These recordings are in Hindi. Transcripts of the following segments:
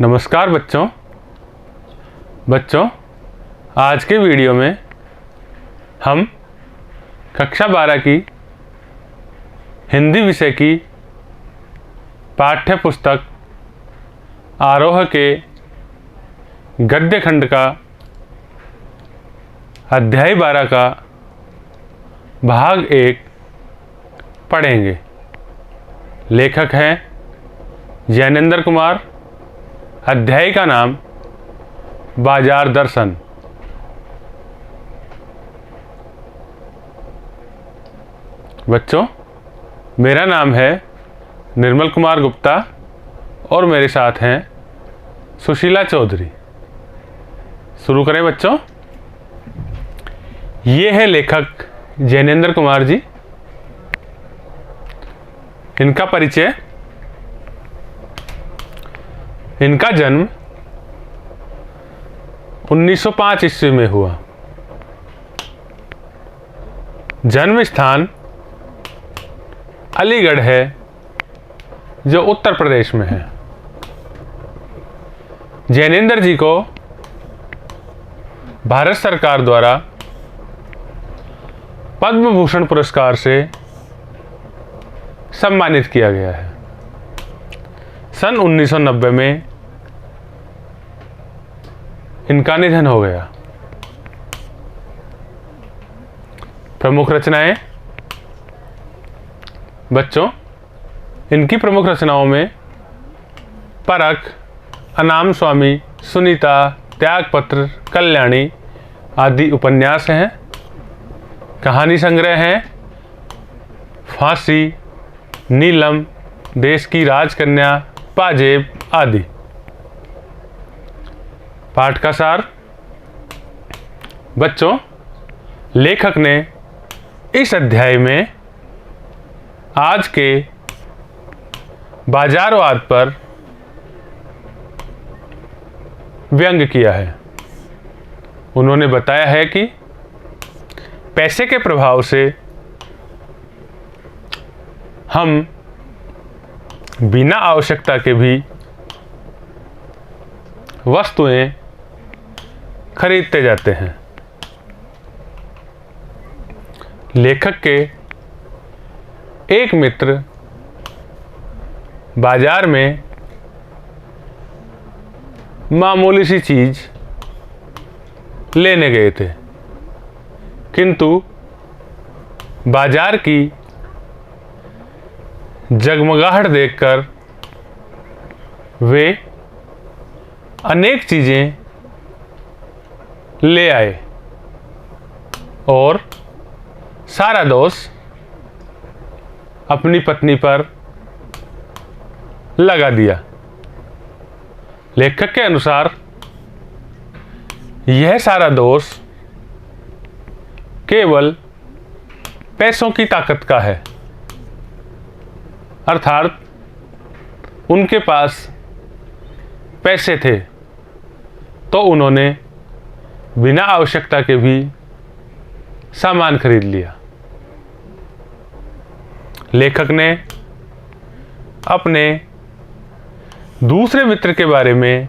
नमस्कार बच्चों आज के वीडियो में हम कक्षा 12 की हिंदी विषय की पाठ्य पुस्तक आरोह के गद्य खंड का अध्याय 12 का भाग 1 पढ़ेंगे। लेखक हैं जैनेंद्र कुमार। अध्याय का नाम बाजार दर्शन। बच्चों, मेरा नाम है निर्मल कुमार गुप्ता और मेरे साथ हैं सुशीला चौधरी। शुरू करें बच्चों। ये है लेखक जैनेंद्र कुमार जी। इनका परिचय। इनका जन्म 1905 ईस्वी में हुआ। जन्म स्थान अलीगढ़ है जो उत्तर प्रदेश में है। जैनेंद्र जी को भारत सरकार द्वारा पद्म भूषण पुरस्कार से सम्मानित किया गया है। सन 1990 में इनका निधन हो गया। प्रमुख रचनाएं। बच्चों, इनकी प्रमुख रचनाओं में परख, अनाम स्वामी, सुनीता, त्यागपत्र, कल्याणी आदि उपन्यास हैं। कहानी संग्रह हैं फांसी, नीलम, देश की राजकन्या, पाजेब आदि। पाठ का सार। बच्चों, लेखक ने इस अध्याय में आज के बाजारवाद पर व्यंग किया है। उन्होंने बताया है कि पैसे के प्रभाव से हम बिना आवश्यकता के भी वस्तुएं खरीदते जाते हैं। लेखक के एक मित्र बाजार में मामूली सी चीज लेने गए थे, किंतु बाजार की जगमगाहट देखकर वे अनेक चीजें ले आए और सारा दोष अपनी पत्नी पर लगा दिया। लेखक के अनुसार यह सारा दोष केवल पैसों की ताकत का है, अर्थात उनके पास पैसे थे तो उन्होंने बिना आवश्यकता के भी सामान खरीद लिया। लेखक ने अपने दूसरे मित्र के बारे में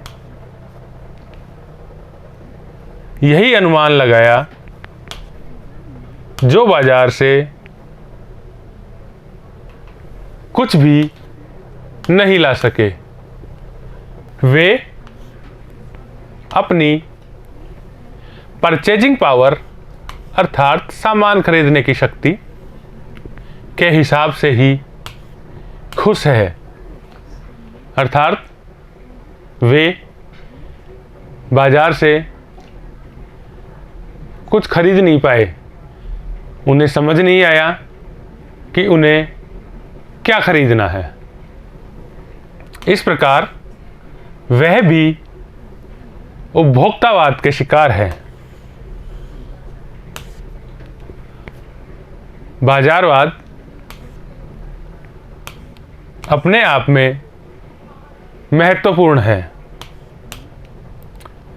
यही अनुमान लगाया जो बाजार से कुछ भी नहीं ला सके। वे अपनी परचेजिंग पावर अर्थात सामान खरीदने की शक्ति के हिसाब से ही खुश है, अर्थात वे बाजार से कुछ खरीद नहीं पाए। उन्हें समझ नहीं आया कि उन्हें क्या खरीदना है। इस प्रकार वह भी उपभोक्तावाद के शिकार है। बाजारवाद अपने आप में महत्वपूर्ण है।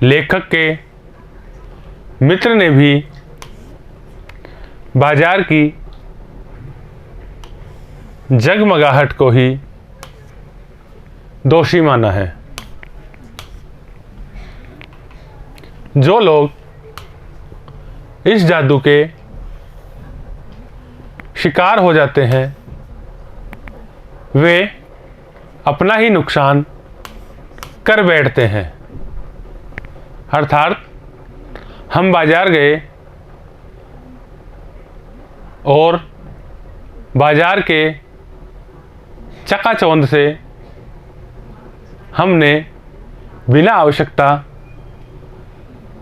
लेखक के मित्र ने भी बाजार की जगमगाहट को ही दोषी माना है। जो लोग इस जादू के शिकार हो जाते हैं वे अपना ही नुकसान कर बैठते हैं। अर्थात हम बाजार गए और बाजार के चकाचौंध से हमने बिना आवश्यकता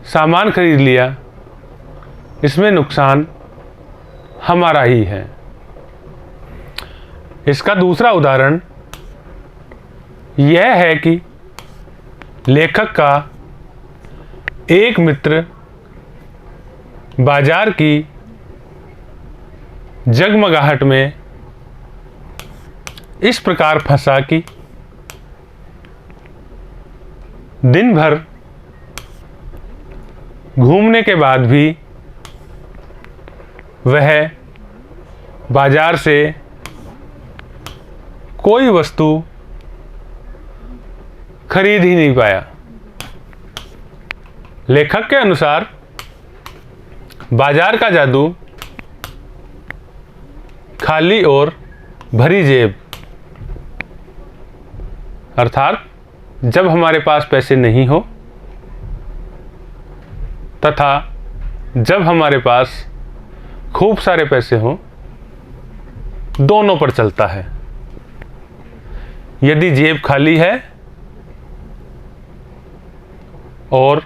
सामान खरीद लिया, इसमें नुकसान हमारा ही है। इसका दूसरा उदाहरण यह है कि लेखक का एक मित्र बाजार की जगमगाहट में इस प्रकार फंसा कि दिन भर घूमने के बाद भी वह बाजार से कोई वस्तु खरीद ही नहीं पाया। लेखक के अनुसार बाजार का जादू खाली और भरी जेब, अर्थात जब हमारे पास पैसे नहीं हो तथा जब हमारे पास खूब सारे पैसे हों, दोनों पर चलता है। यदि जेब खाली है और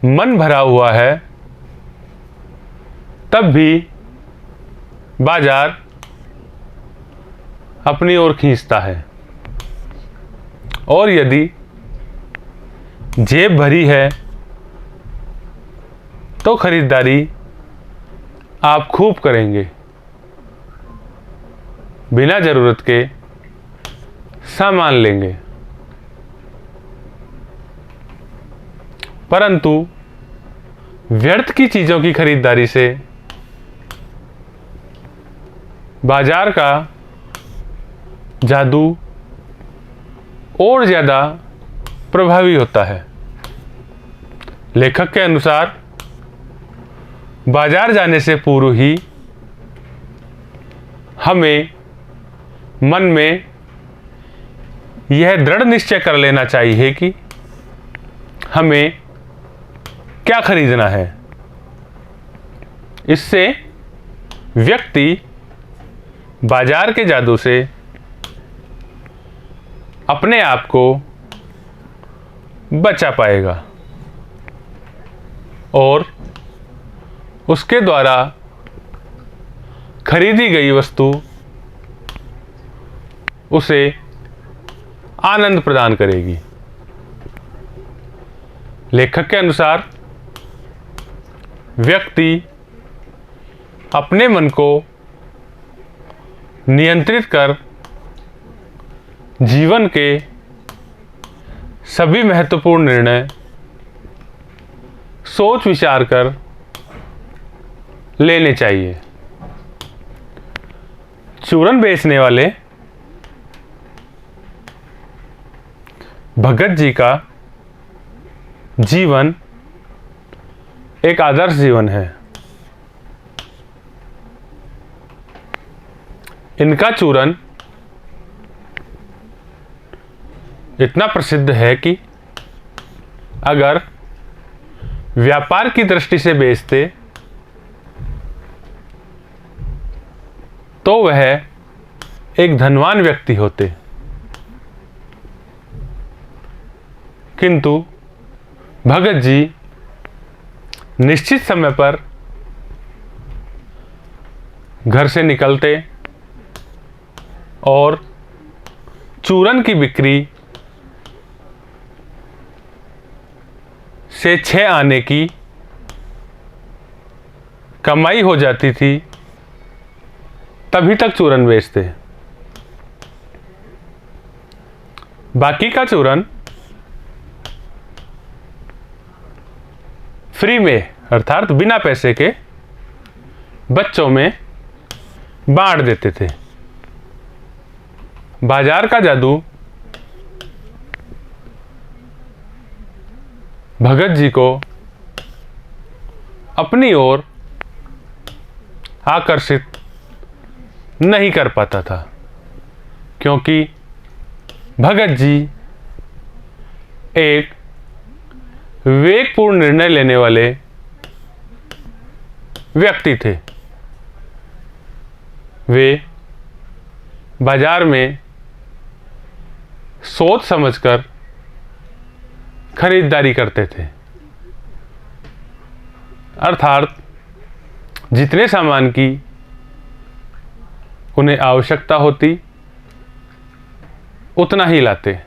मन भरा हुआ है तब भी बाजार अपनी ओर खींचता है, और यदि जेब भरी है तो खरीदारी आप खूब करेंगे, बिना ज़रूरत के सामान लेंगे। परंतु व्यर्थ की चीज़ों की खरीदारी से बाजार का जादू और ज़्यादा प्रभावी होता है। लेखक के अनुसार बाजार जाने से पूर्व ही हमें मन में यह दृढ़ निश्चय कर लेना चाहिए कि हमें क्या खरीदना है। इससे व्यक्ति बाजार के जादू से अपने आप को बचा पाएगा और उसके द्वारा खरीदी गई वस्तु उसे आनंद प्रदान करेगी। लेखक के अनुसार व्यक्ति अपने मन को नियंत्रित कर जीवन के सभी महत्वपूर्ण निर्णय सोच विचार कर लेने चाहिए। चूरन बेचने वाले भगत जी का जीवन एक आदर्श जीवन है। इनका चूरन इतना प्रसिद्ध है कि अगर व्यापार की दृष्टि से बेचते तो वह एक धनवान व्यक्ति होते, किंतु भगत जी निश्चित समय पर घर से निकलते और चूरन की बिक्री से 6 आने की कमाई हो जाती थी, तभी तक चूरन बेचते। बाकी का चूरन फ्री में अर्थात बिना पैसे के बच्चों में बांट देते थे। बाजार का जादू भगत जी को अपनी ओर आकर्षित नहीं कर पाता था, क्योंकि भगत जी एक विवेकपूर्ण निर्णय लेने वाले व्यक्ति थे। वे बाजार में सोच समझकर खरीदारी करते थे, अर्थात जितने सामान की उन्हें आवश्यकता होती उतना ही लाते।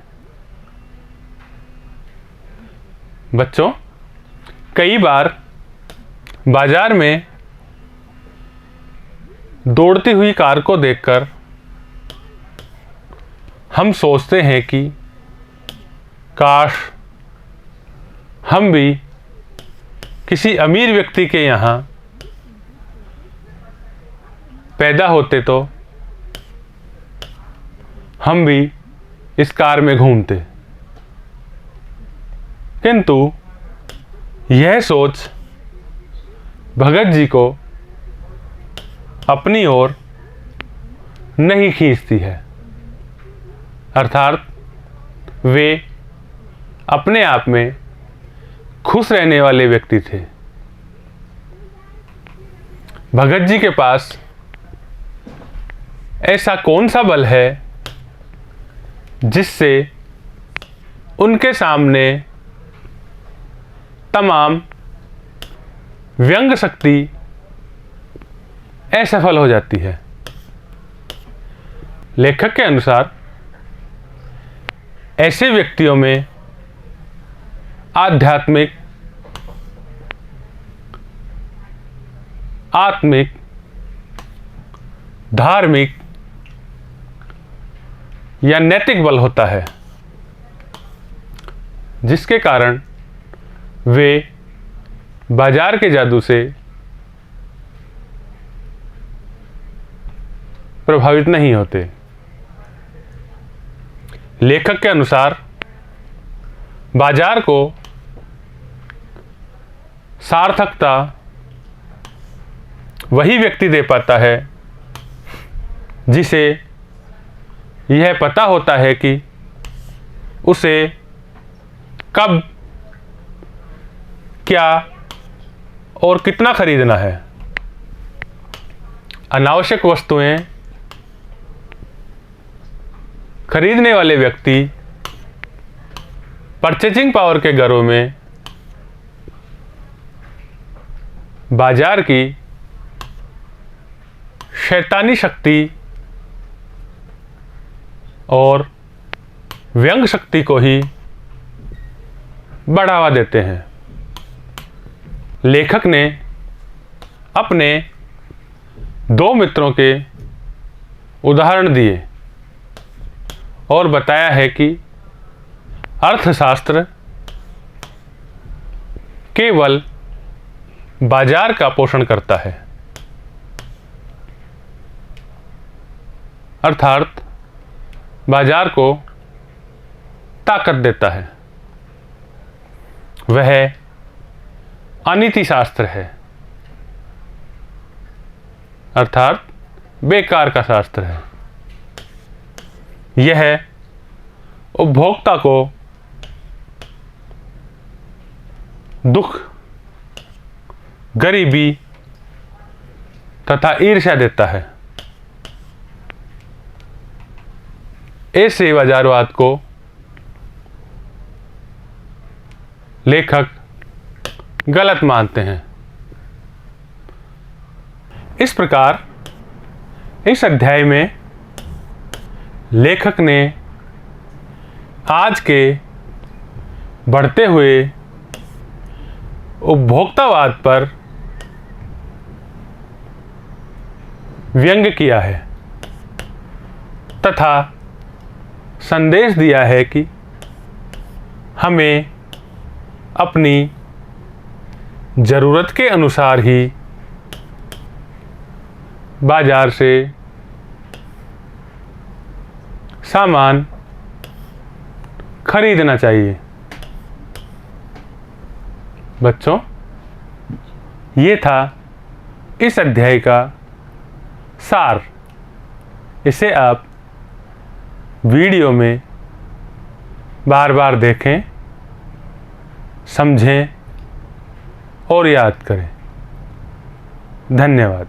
बच्चों, कई बार बाजार में दौड़ती हुई कार को देखकर हम सोचते हैं कि काश हम भी किसी अमीर व्यक्ति के यहाँ पैदा होते तो हम भी इस कार में घूमते। किंतु यह सोच भगत जी को अपनी ओर नहीं खींचती है, अर्थात वे अपने आप में खुश रहने वाले व्यक्ति थे। भगत जी के पास ऐसा कौन सा बल है जिससे उनके सामने तमाम व्यंग शक्ति असफल हो जाती है। लेखक के अनुसार ऐसे व्यक्तियों में आध्यात्मिक, आत्मिक, धार्मिक या नैतिक बल होता है, जिसके कारण वे बाजार के जादू से प्रभावित नहीं होते। लेखक के अनुसार बाजार को सार्थकता वही व्यक्ति दे पाता है जिसे यह पता होता है कि उसे कब, क्या और कितना खरीदना है। अनावश्यक वस्तुएं खरीदने वाले व्यक्ति परचेजिंग पावर के घरों में बाजार की शैतानी शक्ति और व्यंग शक्ति को ही बढ़ावा देते हैं। लेखक ने अपने दो मित्रों के उदाहरण दिए और बताया है कि अर्थशास्त्र केवल बाजार का पोषण करता है, अर्थात बाजार को ताकत देता है। वह अनीति शास्त्र है, अर्थात बेकार का शास्त्र है। यह उपभोक्ता को दुख, गरीबी तथा ईर्ष्या देता है। ऐसे बाजारवाद को लेखक गलत मानते हैं। इस प्रकार इस अध्याय में लेखक ने आज के बढ़ते हुए उपभोक्तावाद पर व्यंग्य किया है तथा संदेश दिया है कि हमें अपनी ज़रूरत के अनुसार ही बाजार से सामान खरीदना चाहिए। बच्चों, ये था इस अध्याय का सार। इसे आप वीडियो में बार बार देखें, समझें और याद करें। धन्यवाद।